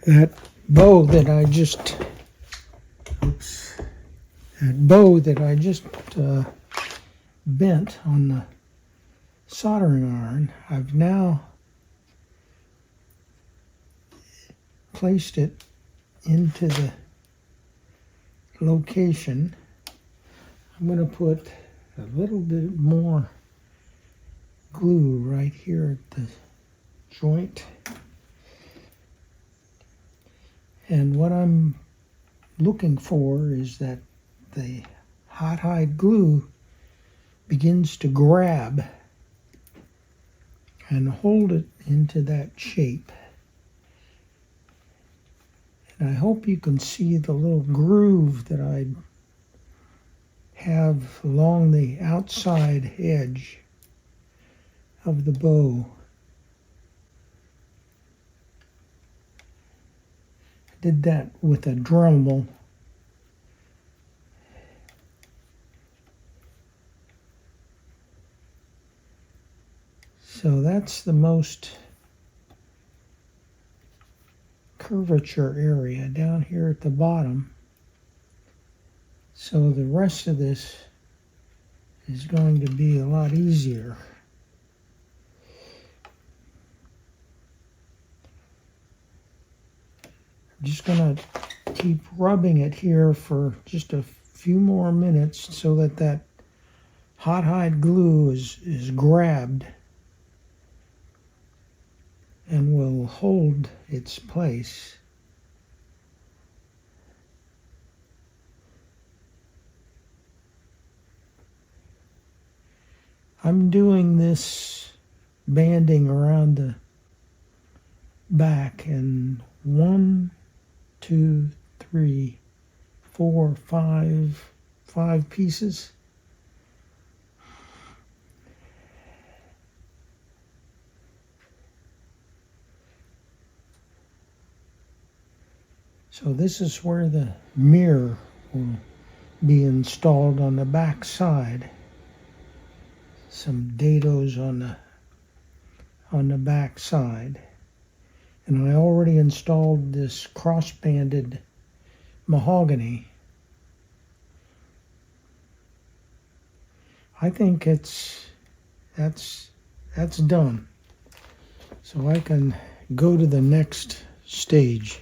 That bow that I just, bent on the soldering iron, I've now placed it into the location. I'm going to put a little bit more glue right here at the joint. And what I'm looking for is that the hot hide glue begins to grab and hold it into that shape. And I hope you can see the little groove that I have along the outside edge of the bow. I did that with a Dremel. So that's the most curvature area down here at the bottom. So the rest of this is going to be a lot easier. I'm just going to keep rubbing it here for just a few more minutes so that that hot hide glue is grabbed and will hold its place. I'm doing this banding around the back in 1, 2, 3, 4, 5 pieces. So this is where the mirror will be installed on the back side. Some dados on the back side. And I already installed this cross-banded mahogany. I think that's done. So I can go to the next stage.